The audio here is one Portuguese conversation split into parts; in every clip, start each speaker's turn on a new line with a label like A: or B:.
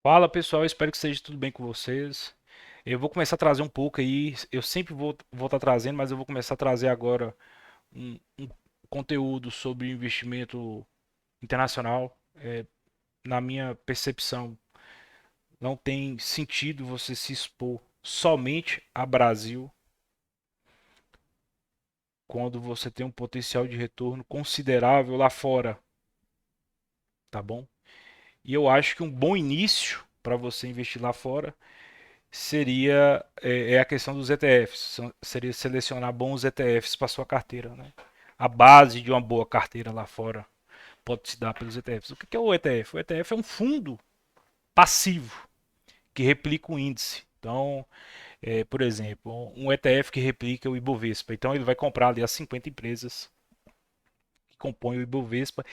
A: Fala pessoal, espero que esteja tudo bem com vocês. Eu vou começar a trazer um pouco aí, eu sempre vou estar trazendo, mas eu vou começar a trazer agora um conteúdo sobre investimento internacional. Na minha percepção, não tem sentido você se expor somente a Brasil quando você tem um potencial de retorno considerável lá fora, tá bom? E eu acho que um bom início para você investir lá fora seria a questão dos ETFs. Seria selecionar bons ETFs para sua carteira, né? A base de uma boa carteira lá fora pode se dar pelos ETFs. O que é o ETF? O ETF é um fundo passivo que replica o índice. Então, por exemplo, um ETF que replica o Ibovespa. Então, ele vai comprar ali as 50 empresas que compõem o Ibovespa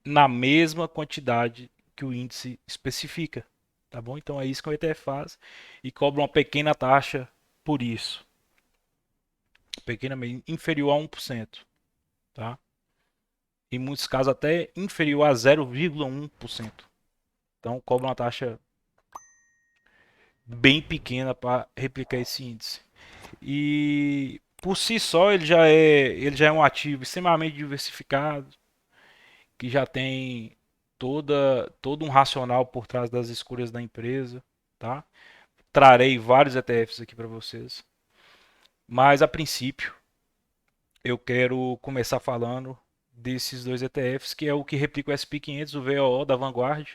A: na mesma quantidade que o índice especifica. Tá bom? Então é isso que o ETF faz e cobra uma pequena taxa por isso. Pequena, inferior a 1%, tá? Em muitos casos até inferior a 0,1%. Então cobra uma taxa bem pequena para replicar esse índice. E por si só ele já é um ativo extremamente diversificado, que já tem todo um racional por trás das escolhas da empresa, tá? Trarei vários ETFs aqui para vocês, mas a princípio eu quero começar falando desses dois ETFs, que é o que replica o SP500, o VOO da Vanguard,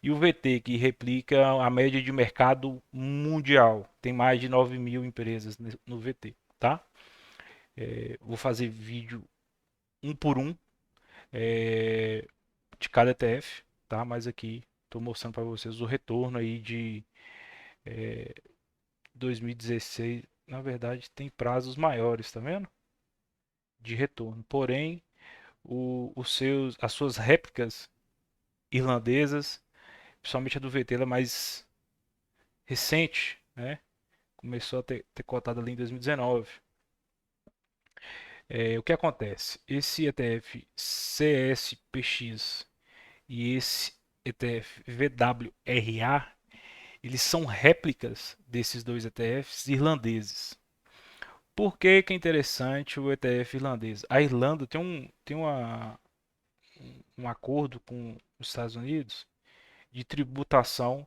A: e o VT, que replica a média de mercado mundial. Tem mais de 9 mil empresas no VT, tá? Vou fazer vídeo um por um é, de cada ETF, tá? Mas aqui estou mostrando para vocês o retorno aí de 2016. Na verdade, tem prazos maiores, tá vendo? De retorno. Porém, as suas réplicas irlandesas, principalmente a do VT, ela é mais recente, né? Começou a ter cotado ali em 2019. O que acontece? Esse ETF CSPX e esse ETF VWRA, eles são réplicas desses dois ETFs irlandeses. Por que que é interessante o ETF irlandês? A Irlanda tem um acordo com os Estados Unidos de tributação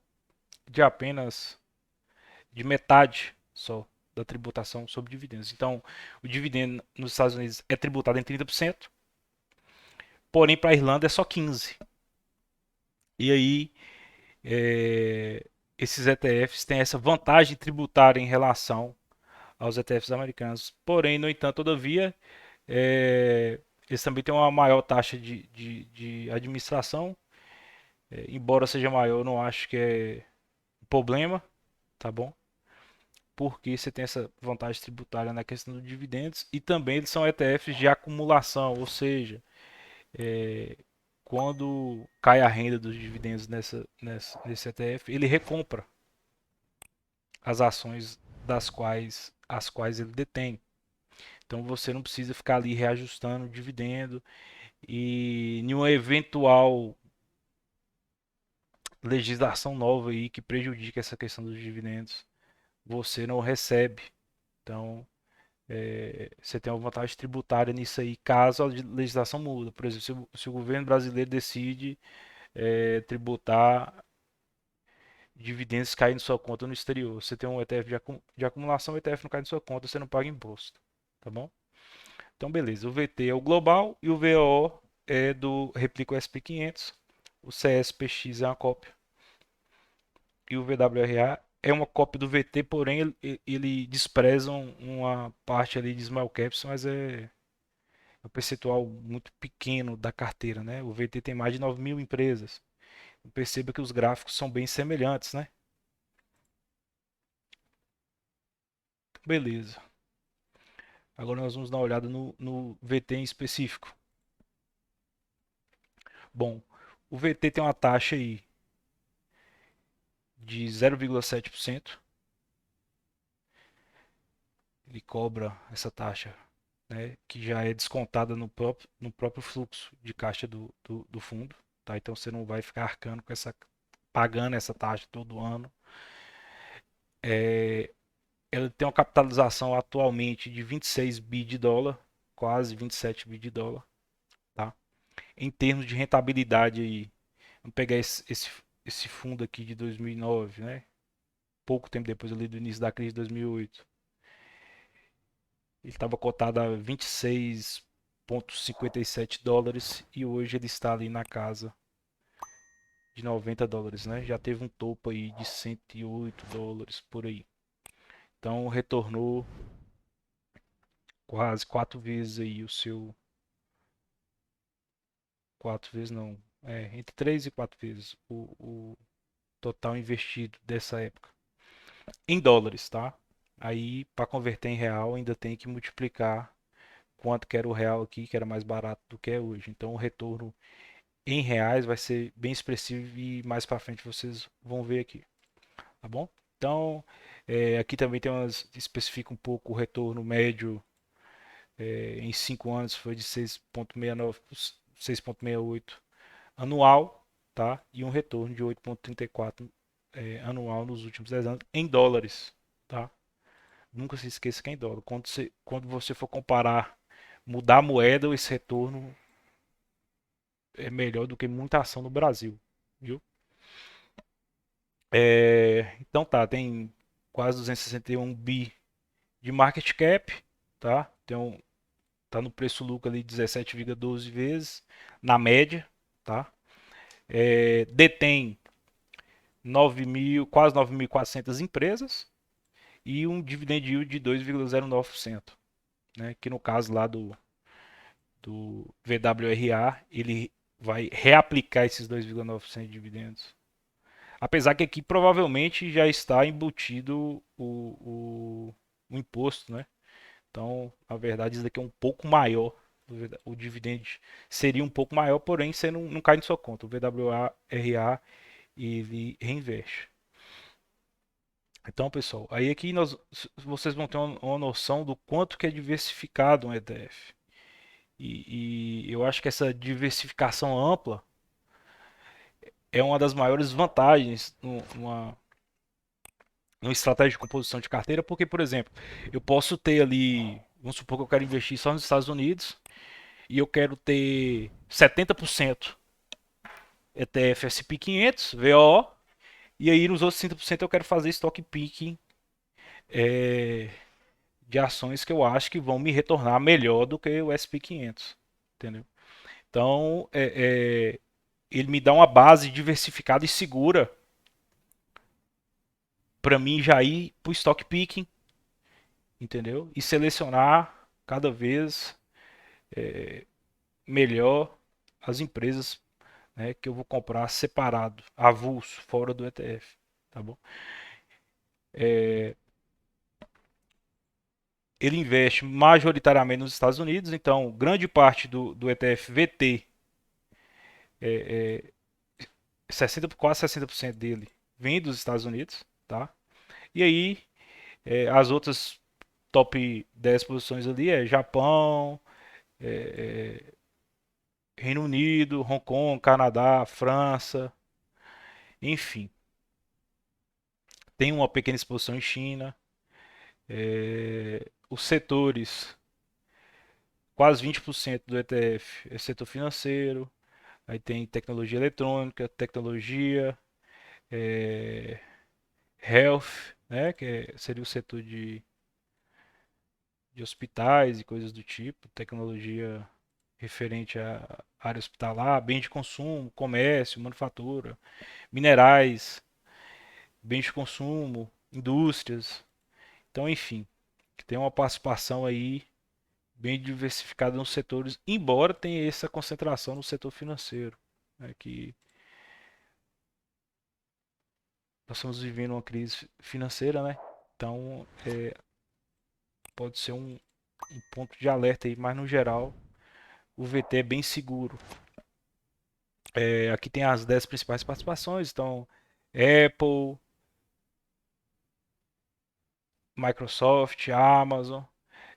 A: de apenas de metade só da tributação sobre dividendos. Então, o dividendo nos Estados Unidos é tributado em 30%, porém para a Irlanda é só 15%. E aí, esses ETFs têm essa vantagem tributária em relação aos ETFs americanos. Porém, no entanto, todavia, eles também têm uma maior taxa de administração. Embora seja maior, eu não acho que é um problema, tá bom? Porque você tem essa vantagem tributária na questão dos dividendos e também eles são ETFs de acumulação, ou seja, é, quando cai a renda dos dividendos nesse ETF, ele recompra as ações as quais ele detém. Então você não precisa ficar ali reajustando o dividendo e nenhuma eventual legislação nova aí que prejudique essa questão dos dividendos, você não recebe. Então, você tem uma vantagem tributária nisso aí, caso a legislação muda. Por exemplo, se o governo brasileiro decide tributar dividendos que caem na sua conta no exterior, você tem um ETF de acumulação, o ETF não cai na sua conta, você não paga imposto. Tá bom? Então, beleza. O VT é o global e o VOO é do replica o SP500. O CSPX é uma cópia. E o VWRA é uma cópia do VT, porém ele despreza uma parte ali de small caps, mas é um percentual muito pequeno da carteira, né? O VT tem mais de 9 mil empresas. Perceba que os gráficos são bem semelhantes, né? Beleza. Agora nós vamos dar uma olhada no VT em específico. Bom, o VT tem uma taxa aí de 0,7%. Ele cobra essa taxa, né, que já é descontada no próprio fluxo de caixa do fundo. Tá? Então você não vai ficar arcando com essa pagando essa taxa todo ano. É, ela tem uma capitalização atualmente de 26 bi de dólar, quase 27 bi de dólar, tá? Em termos de rentabilidade aí, vamos pegar esse fundo aqui de 2009, né? Pouco tempo depois ali do início da crise de 2008. Ele estava cotado a 26,57 dólares e hoje ele está ali na casa de 90 dólares, né? Já teve um topo aí de 108 dólares por aí. Então retornou quase quatro vezes aí o seu, quatro vezes não, entre três e quatro vezes o total investido dessa época em dólares, tá? Aí para converter em real ainda tem que multiplicar quanto que era o real aqui, que era mais barato do que é hoje. Então o retorno em reais vai ser bem expressivo e mais para frente vocês vão ver aqui, tá bom? Então, aqui também tem umas, especifica um pouco o retorno médio em 5 anos foi de 6,69, 6,68 anual, tá? E um retorno de 8,34 anual nos últimos 10 anos em dólares, tá? Nunca se esqueça que é em dólar. Quando você for comparar, mudar a moeda, esse retorno é melhor do que muita ação no Brasil, viu? Então tá, tem quase 261 bi de market cap, tá? Tá no preço lucro ali 17,12 vezes na média, tá? Detém 9.000, quase 9.400 empresas e um dividend yield de 2,09%, né? Que no caso lá do VWRA, ele vai reaplicar esses 2,9% de dividendos. Apesar que aqui provavelmente já está embutido o imposto, né? Então, na verdade, isso daqui é um pouco maior. O dividend seria um pouco maior, porém você não cai na sua conta. O VWRA ele reinveste. Então, pessoal, aí aqui vocês vão ter uma noção do quanto que é diversificado um ETF. E eu acho que essa diversificação ampla é uma das maiores vantagens numa estratégia de composição de carteira, porque, por exemplo, eu posso ter ali, vamos supor que eu quero investir só nos Estados Unidos e eu quero ter 70% ETF S&P 500, VO, e aí nos outros 30% eu quero fazer stock picking é, de ações que eu acho que vão me retornar melhor do que o S&P 500, entendeu? Então, ele me dá uma base diversificada e segura para mim já ir para o stock picking, entendeu? E selecionar cada vez melhor as empresas, né, que eu vou comprar separado, avulso, fora do ETF, tá bom? Ele investe majoritariamente nos Estados Unidos, então grande parte do ETF VT, 60, quase 60% dele vem dos Estados Unidos, tá? E aí as outras top 10 posições ali é Japão, Reino Unido, Hong Kong, Canadá, França, enfim. Tem uma pequena exposição em China. Os setores, quase 20% do ETF é setor financeiro. Aí tem tecnologia eletrônica, tecnologia, é, health, né, seria o setor de hospitais e coisas do tipo, tecnologia referente à área hospitalar, bem de consumo, comércio, manufatura, minerais, bens de consumo, indústrias. Então, enfim, tem uma participação aí bem diversificada nos setores, embora tenha essa concentração no setor financeiro, né, que nós estamos vivendo uma crise financeira, né? Então, pode ser um ponto de alerta aí, mas no geral, o VT é bem seguro. Aqui tem as 10 principais participações, então Apple, Microsoft, Amazon,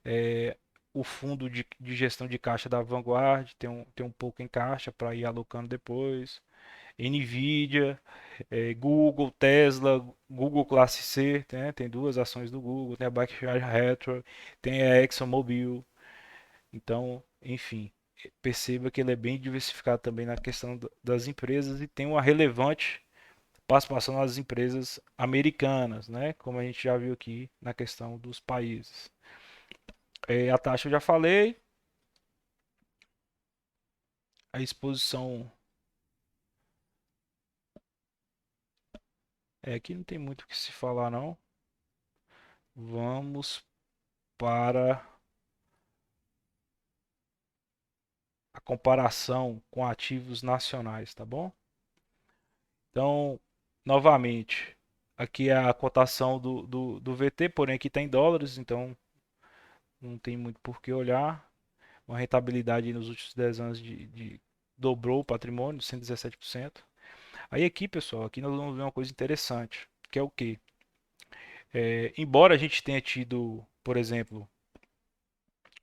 A: é, o fundo de gestão de caixa da Vanguard tem um pouco em caixa para ir alocando depois. Nvidia, Google, Tesla, Google Classe C, né? Tem duas ações do Google, tem a Berkshire Hathaway, tem a ExxonMobil. Então, enfim, perceba que ele é bem diversificado também na questão das empresas e tem uma relevante participação nas empresas americanas, né? Como a gente já viu aqui na questão dos países. A taxa eu já falei, a exposição aqui não tem muito o que se falar não. Vamos para a comparação com ativos nacionais, tá bom? Então, novamente, aqui é a cotação do VT, porém aqui está em dólares, então não tem muito por que olhar. Uma rentabilidade nos últimos 10 anos dobrou o patrimônio, 117%. Aí aqui, pessoal, aqui nós vamos ver uma coisa interessante, que é o quê? Embora a gente tenha tido, por exemplo,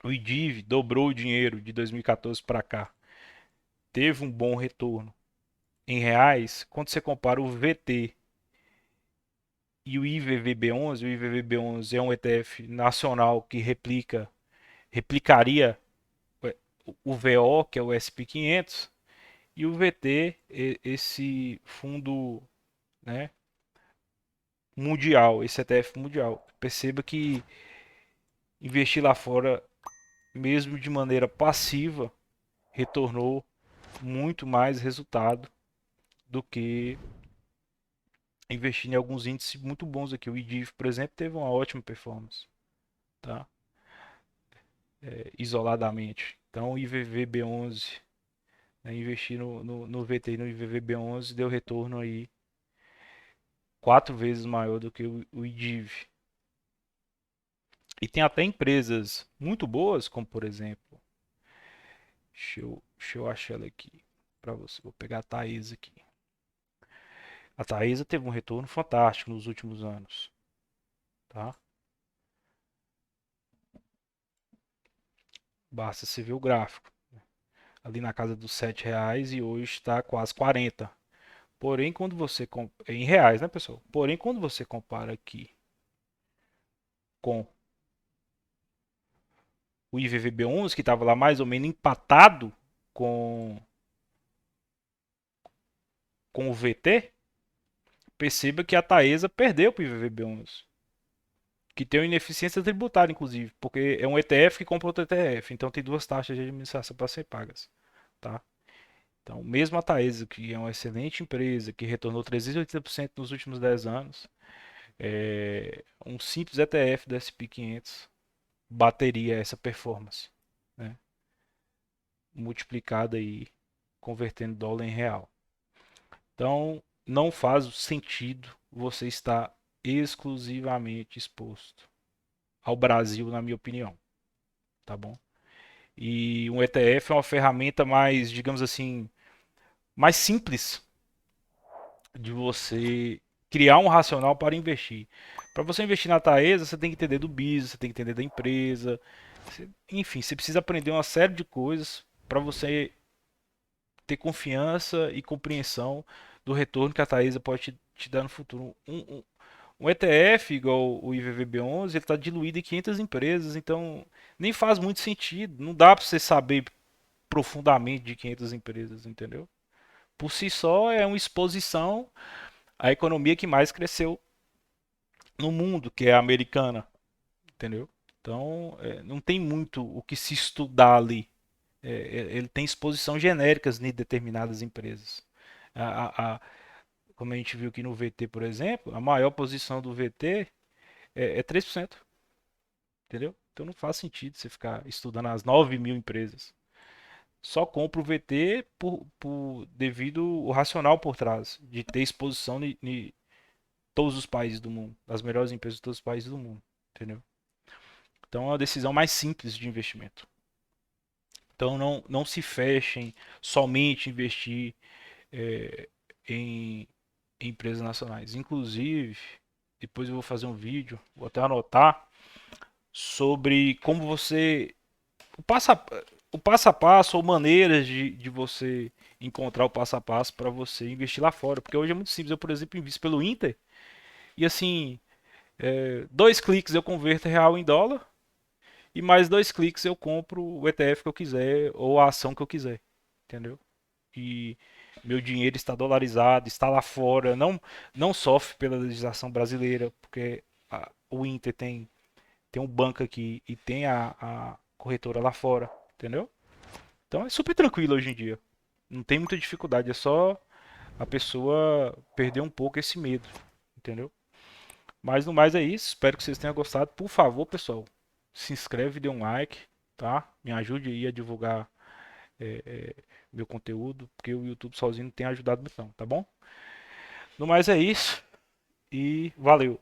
A: o IDIV dobrou o dinheiro de 2014 para cá, teve um bom retorno em reais, quando você compara o VT e o IVVB11, o IVVB11 é um ETF nacional que replicaria o VO, que é o SP500, e o VT, esse fundo, né, mundial, esse ETF mundial. Perceba que investir lá fora, mesmo de maneira passiva, retornou muito mais resultado do que investir em alguns índices muito bons aqui. O IDIV, por exemplo, teve uma ótima performance, tá? Isoladamente. Então, o IVVB11, né, investir no VT e no IVVB11 deu retorno aí 4 vezes maior do que o IDIV. E tem até empresas muito boas, como por exemplo, deixa eu achar ela aqui para você. Vou pegar a Taesa aqui. A Taesa teve um retorno fantástico nos últimos anos, tá? Basta você ver o gráfico. Ali na casa dos R$ 7 e hoje está quase 40. Porém, quando você em reais, né, pessoal? Porém, quando você compara aqui com o IVVB11, que estava lá mais ou menos empatado com, com o VT, perceba que a Taesa perdeu para o IVVB11, que tem uma ineficiência tributária, inclusive, porque é um ETF que compra outro ETF, então tem duas taxas de administração para ser pagas, tá? Então, mesmo a Taesa, que é uma excelente empresa, que retornou 380% nos últimos 10 anos, um simples ETF do SP500 bateria essa performance, né? Multiplicada aí, convertendo dólar em real. Então, não faz sentido você estar exclusivamente exposto ao Brasil, na minha opinião, tá bom? E um ETF é uma ferramenta mais, digamos assim, mais simples de você criar um racional para investir. Para você investir na Taesa, você tem que entender do business, você tem que entender da empresa, enfim, você precisa aprender uma série de coisas para você ter confiança e compreensão do retorno que a Taesa pode te dar no futuro. Um ETF igual o IVVB11, ele está diluído em 500 empresas, então nem faz muito sentido. Não dá para você saber profundamente de 500 empresas, entendeu? Por si só é uma exposição à economia que mais cresceu no mundo, que é a americana, entendeu? Então não tem muito o que se estudar ali. Ele tem exposição genéricas em determinadas empresas. A, a, como a gente viu aqui no VT, por exemplo, a maior posição do VT é 3%. Entendeu? Então não faz sentido você ficar estudando as 9.000 empresas. Só compra o VT devido ao racional por trás, de ter exposição em todos os países do mundo, das melhores empresas de todos os países do mundo. Entendeu? Então é uma decisão mais simples de investimento. Então não se fechem somente investir é, em, em empresas nacionais. Inclusive, depois eu vou fazer um vídeo, vou até anotar, sobre como você. O passo o passo a passo ou maneiras de você encontrar o passo a passo para você investir lá fora. Porque hoje é muito simples. Eu, por exemplo, invisto pelo Inter e assim, 2 cliques eu converto real em dólar e mais 2 cliques eu compro o ETF que eu quiser ou a ação que eu quiser. Entendeu? E meu dinheiro está dolarizado, está lá fora, não sofre pela legislação brasileira, porque o Inter tem um banco aqui e tem a corretora lá fora, entendeu? Então é super tranquilo hoje em dia. Não tem muita dificuldade, é só a pessoa perder um pouco esse medo, entendeu? Mas no mais é isso, espero que vocês tenham gostado. Por favor, pessoal, se inscreve, dê um like, tá? Me ajude aí a divulgar é, é, meu conteúdo, porque o YouTube sozinho não tem ajudado muito não, tá bom? No mais é isso e valeu!